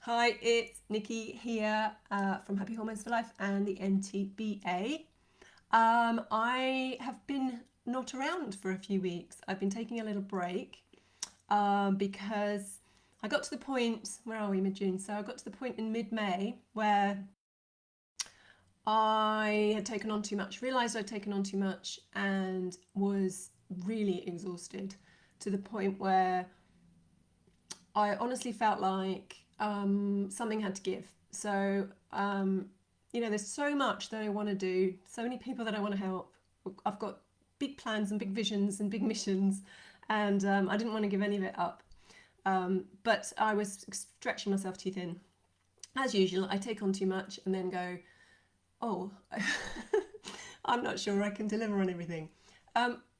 Hi, it's Nikki here from Happy Hormones for Life and the NTBA. I have been not around for a few weeks. I've been taking a little break because I got to the point, where are we, mid-June? So I got to the point in mid-May where I had taken on too much, realised I'd taken on too much and was really exhausted to the point where I honestly felt like something had to give. There's so much that I want to do, so many people that I want to help. I've got big plans and big visions and big missions, and I didn't want to give any of it up. But I was stretching myself too thin. As usual, I take on too much and then go, oh, I'm not sure I can deliver on everything.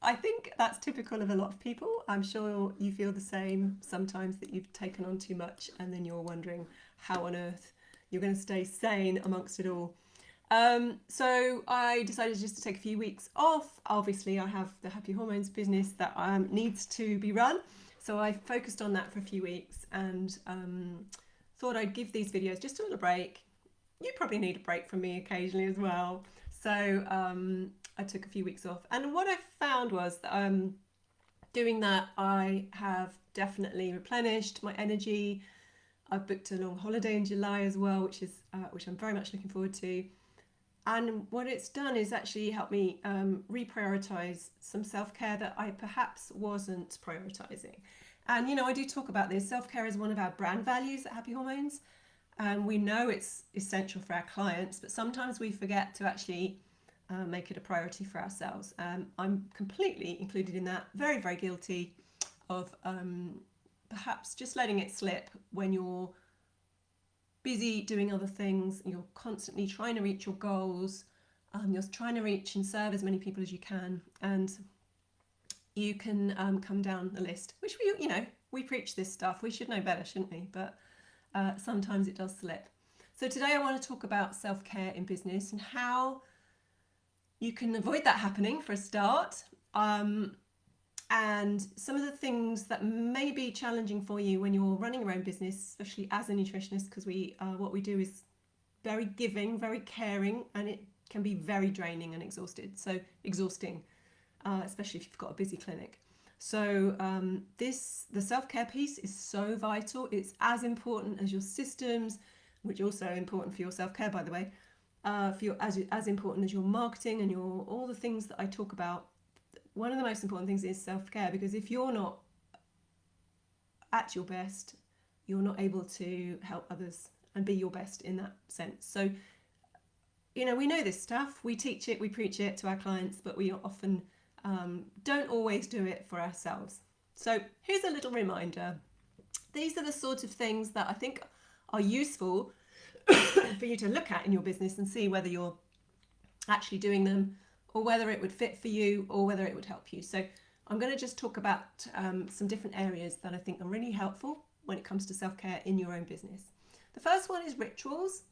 I think that's typical of a lot of people. I'm sure you feel the same sometimes, that you've taken on too much and then you're wondering how on earth you're going to stay sane amongst it all. So I decided just to take a few weeks off. Obviously, I have the Happy Hormones business that needs to be run. So I focused on that for a few weeks and thought I'd give these videos just a little break. You probably need a break from me occasionally as well. So I took a few weeks off. And what I found was that doing that, I have definitely replenished my energy. I've booked a long holiday in July as well, which I'm very much looking forward to. And what it's done is actually helped me reprioritize some self-care that I perhaps wasn't prioritizing. And I do talk about this. Self-care is one of our brand values at Happy Hormones, and we know it's essential for our clients, but sometimes we forget to actually make it a priority for ourselves. I'm completely included in that. Very, very guilty of perhaps just letting it slip when you're busy doing other things. You're constantly trying to reach your goals. You're trying to reach and serve as many people as you can, and you can come down the list. Which we preach this stuff. We should know better, shouldn't we? But sometimes it does slip. So today I want to talk about self-care in business and how you can avoid that happening for a start, and some of the things that may be challenging for you when you're running your own business, especially as a nutritionist, because what we do is very giving, very caring, and it can be very draining and exhausting, especially if you've got a busy clinic. So the self-care piece is so vital. It's as important as your systems, which are also important for your self-care, by the way. As important as your marketing and all the things that I talk about. One of the most important things is self-care, because if you're not at your best, you're not able to help others and be your best in that sense. So, we know this stuff, we teach it, we preach it to our clients, but we often don't always do it for ourselves. So here's a little reminder. These are the sort of things that I think are useful for you to look at in your business and see whether you're actually doing them, or whether it would fit for you, or whether it would help you. So I'm going to just talk about some different areas that I think are really helpful when it comes to self-care in your own business. The first one is rituals.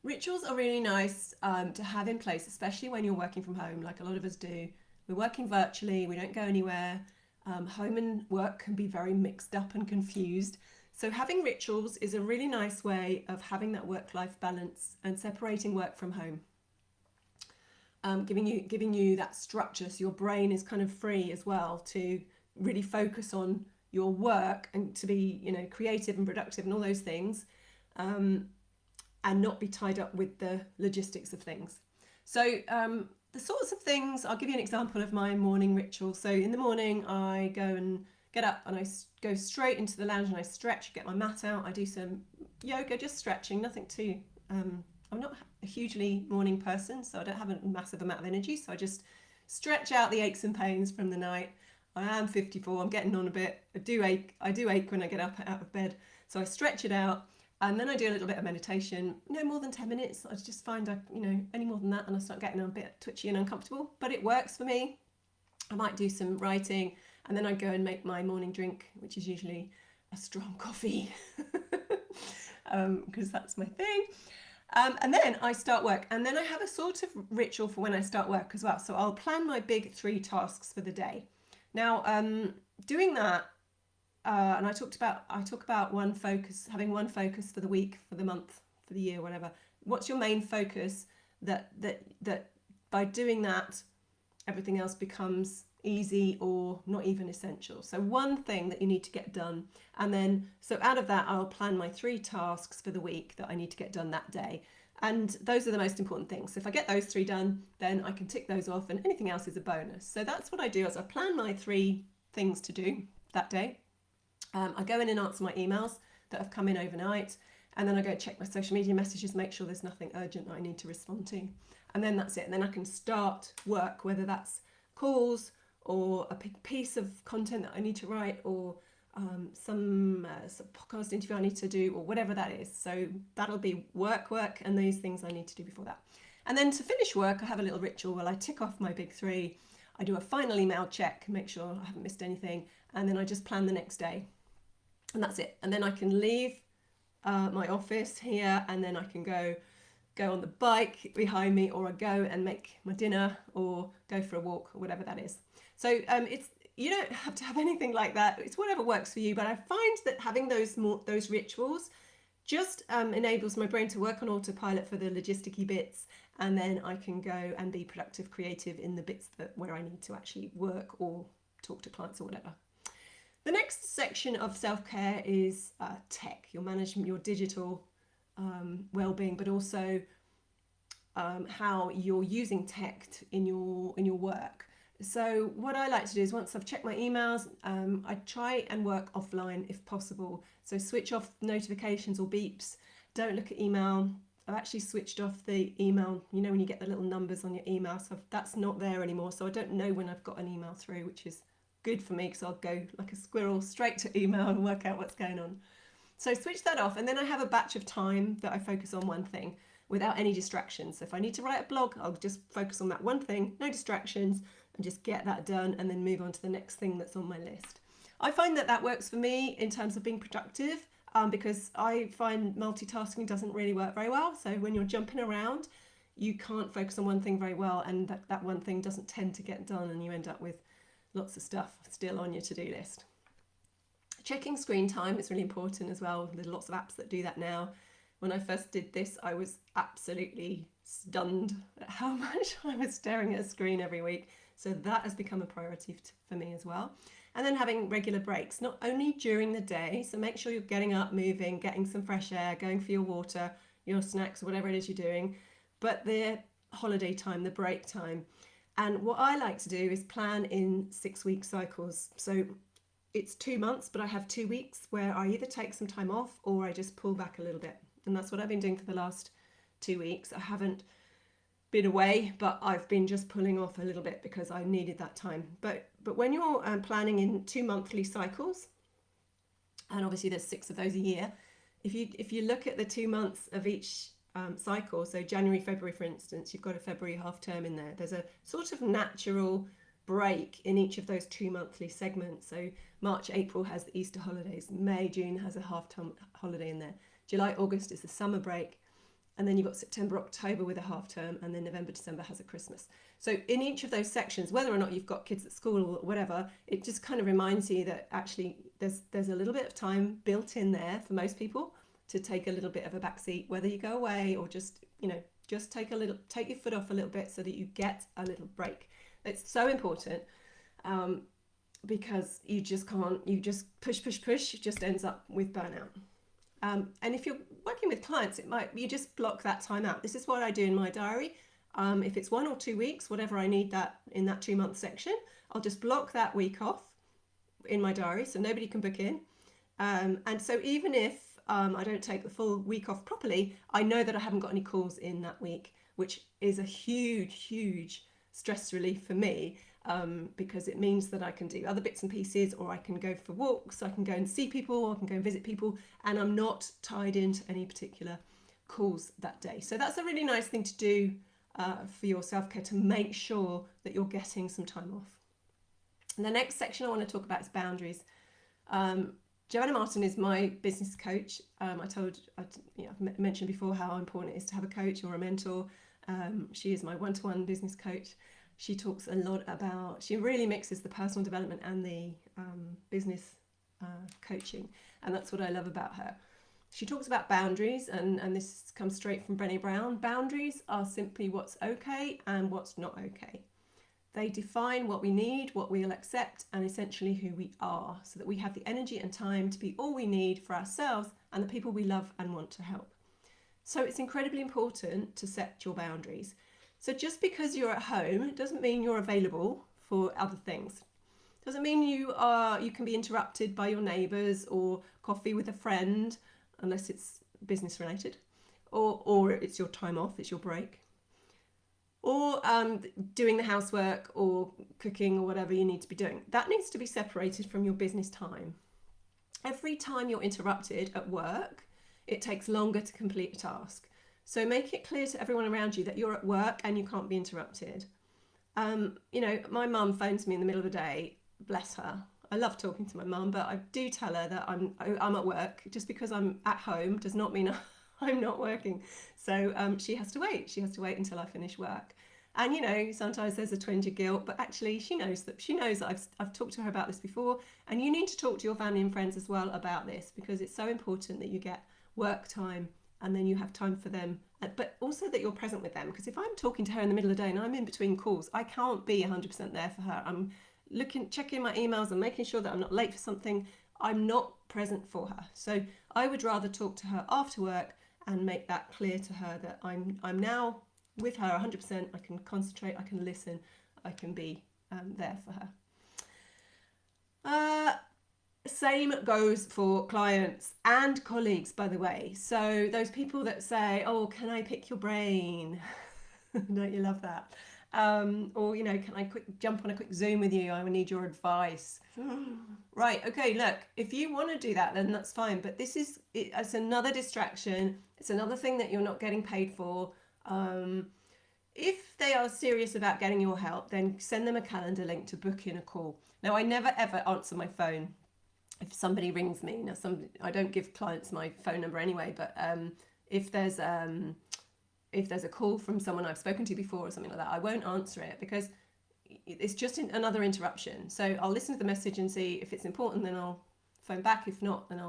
Rituals are really nice to have in place, especially when you're working from home, like a lot of us do. We're working virtually, we don't go anywhere. Home and work can be very mixed up and confused. So having rituals is a really nice way of having that work-life balance and separating work from home. Giving you that structure, so your brain is kind of free as well to really focus on your work and to be creative and productive and all those things, and not be tied up with the logistics of things. So the sorts of things, I'll give you an example of my morning ritual. So in the morning I go and get up and I go straight into the lounge and I stretch, get my mat out, I do some yoga, just stretching, nothing too I'm not a hugely morning person, so I don't have a massive amount of energy, so I just stretch out the aches and pains from the night. I am 54, I'm getting on a bit. I do ache when I get up out of bed, so I stretch it out, and then I do a little bit of meditation. No more than 10 minutes. I just find any more than that and I start getting a bit twitchy and uncomfortable, but it works for me. I might do some writing, and then I go and make my morning drink, which is usually a strong coffee, because that's my thing. And then I start work, and then I have a sort of ritual for when I start work as well. So I'll plan my big 3 tasks for the day. Now, doing that and I talk about one focus, having one focus for the week, for the month, for the year, whatever. What's your main focus? That by doing that, everything else becomes easy or not even essential. So one thing that you need to get done, and then so out of that I'll plan my 3 tasks for the week that I need to get done that day. And those are the most important things. So if I get those 3 done, then I can tick those off, and anything else is a bonus. So that's what I do, as I plan my 3 things to do that day. I go in and answer my emails that have come in overnight, and then I go check my social media messages, make sure there's nothing urgent that I need to respond to. And then that's it. And then I can start work, whether that's calls or a piece of content that I need to write, or some podcast interview I need to do, or whatever that is. So that'll be work, and these things I need to do before that. And then to finish work, I have a little ritual where I tick off my big 3. I do a final email check, make sure I haven't missed anything, and then I just plan the next day. And that's it. And then I can leave my office here, and then I can go on the bike behind me, or I go and make my dinner, or go for a walk, or whatever that is. So it's, you don't have to have anything like that. It's whatever works for you. But I find that having those rituals just enables my brain to work on autopilot for the logisticy bits, and then I can go and be productive, creative in the bits where I need to actually work or talk to clients or whatever. The next section of self-care is tech, your management, your digital well-being, but also how you're using tech in your work. So what I like to do is, once I've checked my emails, I try and work offline if possible. So switch off notifications or beeps. Don't look at email. I've actually switched off the email, you know, when you get the little numbers on your email. So that's not there anymore. So I don't know when I've got an email through, which is good for me, because I'll go like a squirrel straight to email and work out what's going on. So switch that off, and then I have a batch of time that I focus on one thing without any distractions. So if I need to write a blog, I'll just focus on that one thing, no distractions, and just get that done, and then move on to the next thing that's on my list. I find that works for me in terms of being productive, because I find multitasking doesn't really work very well. So when you're jumping around, you can't focus on one thing very well, and that one thing doesn't tend to get done, and you end up with lots of stuff still on your to-do list. Checking screen time is really important as well. There's lots of apps that do that now. When I first did this, I was absolutely stunned at how much I was staring at a screen every week. So that has become a priority for me as well. And then having regular breaks, not only during the day, so make sure you're getting up, moving, getting some fresh air, going for your water, your snacks, whatever it is you're doing, but the holiday time, the break time. And what I like to do is plan in 6-week cycles. So it's 2 months, but I have 2 weeks where I either take some time off or I just pull back a little bit. And that's what I've been doing for the last 2 weeks. I haven't been away, but I've been just pulling off a little bit because I needed that time. But when you're planning in 2 monthly cycles, and obviously there's 6 of those a year, if you look at the 2 months of each cycle, so January, February, for instance, you've got a February half term in there. There's a sort of natural break in each of those 2 monthly segments. So March, April has the Easter holidays. May, June has a half term holiday in there. July, August is the summer break. And then you've got September, October with a half term, and then November, December has a Christmas. So in each of those sections, whether or not you've got kids at school or whatever, it just kind of reminds you that actually there's a little bit of time built in there for most people to take a little bit of a backseat, whether you go away or just take your foot off a little bit so that you get a little break. It's so important, because you just push, it just ends up with burnout. And if you're working with clients, you just block that time out. This is what I do in my diary. If it's 1 or 2 weeks, whatever I need that in that 2 month section, I'll just block that week off in my diary so nobody can book in. And so even if I don't take the full week off properly, I know that I haven't got any calls in that week, which is a huge stress relief for me, because it means that I can do other bits and pieces, or I can go for walks, I can go and see people, or I can go and visit people, and I'm not tied into any particular calls that day. So that's a really nice thing to do for your self-care, to make sure that you're getting some time off. And the next section I want to talk about is boundaries. Joanna Martin is my business coach. I've mentioned before how important it is to have a coach or a mentor. She is my one-to-one business coach. She talks a lot about, she really mixes the personal development and the business coaching. And that's what I love about her. She talks about boundaries, and this comes straight from Brené Brown. Boundaries are simply what's okay and what's not okay. They define what we need, what we'll accept, and essentially who we are, so that we have the energy and time to be all we need for ourselves and the people we love and want to help. So it's incredibly important to set your boundaries. So just because you're at home, it doesn't mean you're available for other things. Doesn't mean you can be interrupted by your neighbours or coffee with a friend, unless it's business related, or it's your time off, it's your break, or doing the housework or cooking or whatever you need to be doing. That needs to be separated from your business time. Every time you're interrupted at work, it takes longer to complete a task. So make it clear to everyone around you that you're at work and you can't be interrupted. My mum phones me in the middle of the day, bless her. I love talking to my mum, but I do tell her that I'm at work. Just because I'm at home does not mean I'm not working. So she has to wait. She has to wait until I finish work. And sometimes there's a twinge of guilt, but actually she knows that I've talked to her about this before. And you need to talk to your family and friends as well about this, because it's so important that you get work time and then you have time for them, but also that you're present with them. Because if I'm talking to her in the middle of the day and I'm in between calls, I can't be 100% there for her. I'm checking my emails and making sure that I'm not late for something. I'm not present for her. So I would rather talk to her after work and make that clear to her that I'm now with her 100%. I can concentrate, I can listen, I can be there for her. Same goes for clients and colleagues, by the way. So those people that say, oh, can I pick your brain? Don't you love that? Or, can I jump on a quick Zoom with you? I need your advice. Right, okay, look, if you want to do that, then that's fine. But it's another distraction. It's another thing that you're not getting paid for. If they are serious about getting your help, then send them a calendar link to book in a call. Now, I never ever answer my phone if somebody rings me. Now, I don't give clients my phone number anyway, but if there's a call from someone I've spoken to before or something like that, I won't answer it, because it's just another interruption. So I'll listen to the message and see if it's important, then I'll phone back. If not, then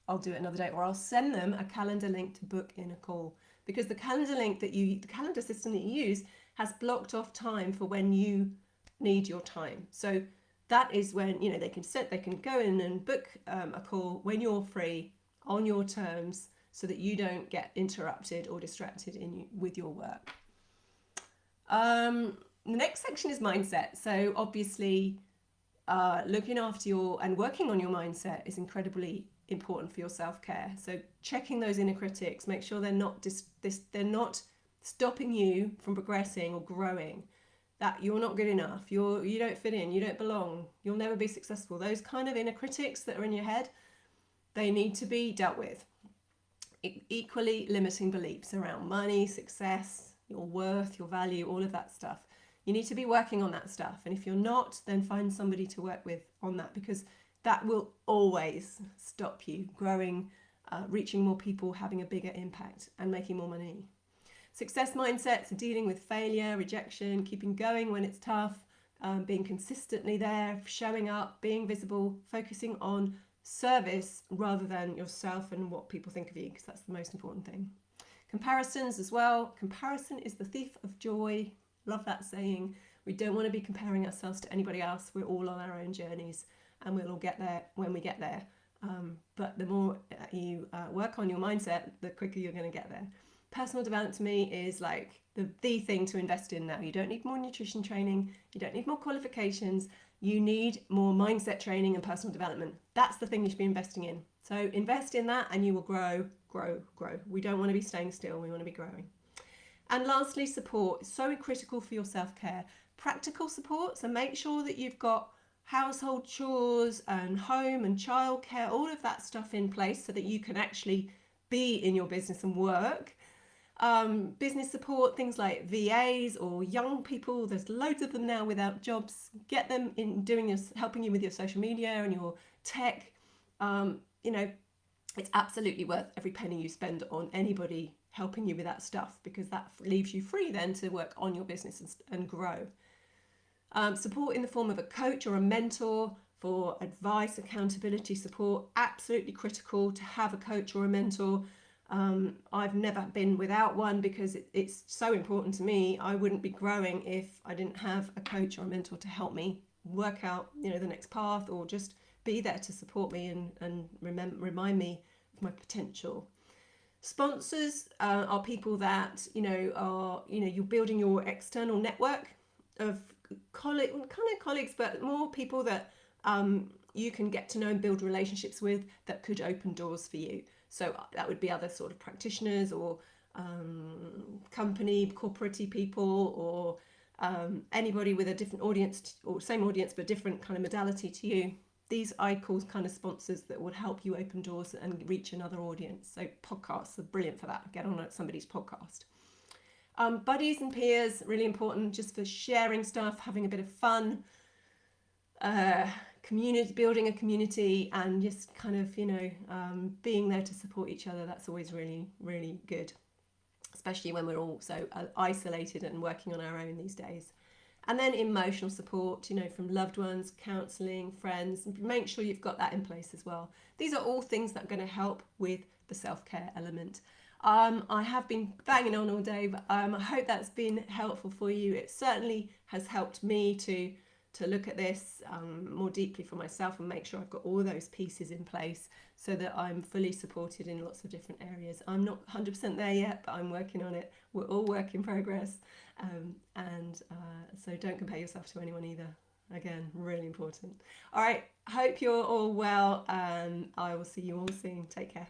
I'll do it another day, or I'll send them a calendar link to book in a call, because the calendar link the calendar system that you use has blocked off time for when you need your time. So that is when they can go in and book a call when you're free on your terms, so that you don't get interrupted or distracted with your work. The next section is mindset. So obviously, looking after and working on your mindset is incredibly important for your self-care. So checking those inner critics, make sure they're not they're not stopping you from progressing or growing. That you're not good enough, you don't fit in, you don't belong, you'll never be successful. Those kind of inner critics that are in your head, they need to be dealt with. Equally limiting beliefs around money, success, your worth, your value, all of that stuff. You need to be working on that stuff. And if you're not, then find somebody to work with on that, because that will always stop you growing, reaching more people, having a bigger impact, and making more money. Success mindsets are dealing with failure, rejection, keeping going when it's tough, being consistently there, showing up, being visible, focusing on service rather than yourself and what people think of you, because that's the most important thing. Comparisons as well. Comparison is the thief of joy. Love that saying. We don't want to be comparing ourselves to anybody else. We're all on our own journeys, and we'll all get there when we get there. But the more you work on your mindset, the quicker you're going to get there. Personal development to me is like the thing to invest in now. You don't need more nutrition training. You don't need more qualifications. You need more mindset training and personal development. That's the thing you should be investing in. So invest in that and you will grow, grow, grow. We don't want to be staying still. We want to be growing. And lastly, support. It's so critical for your self-care. Practical support. So make sure that you've got household chores and home and childcare, all of that stuff in place so that you can actually be in your business and work. Business support, things like VAs or young people, there's loads of them now without jobs. Get them in helping you with your social media and your tech. It's absolutely worth every penny you spend on anybody helping you with that stuff, because that leaves you free then to work on your business and grow. Support in the form of a coach or a mentor, for advice, accountability, support. Absolutely critical to have a coach or a mentor. I've never been without one because it's so important to me. I wouldn't be growing if I didn't have a coach or a mentor to help me work out, the next path, or just be there to support me and remind me of my potential. Sponsors are people that you're building your external network of colleagues, but more people that you can get to know and build relationships with that could open doors for you. So that would be other sort of practitioners or company, corporate people, or anybody with a different audience or same audience but different kind of modality to you. These I call kind of sponsors that would help you open doors and reach another audience. So podcasts are brilliant for that. Get on somebody's podcast. Buddies and peers, really important just for sharing stuff, having a bit of fun, community, building a community, and just kind of, being there to support each other. That's always really, really good, especially when we're all so isolated and working on our own these days. And then emotional support, from loved ones, counselling, friends. Make sure you've got that in place as well. These are all things that are going to help with the self-care element. I have been banging on all day, but I hope that's been helpful for you. It certainly has helped me to look at this more deeply for myself and make sure I've got all those pieces in place so that I'm fully supported in lots of different areas. I'm not 100% there yet, but I'm working on it. We're all work in progress. So don't compare yourself to anyone either. Again, really important. All right, hope you're all well, and I will see you all soon. Take care.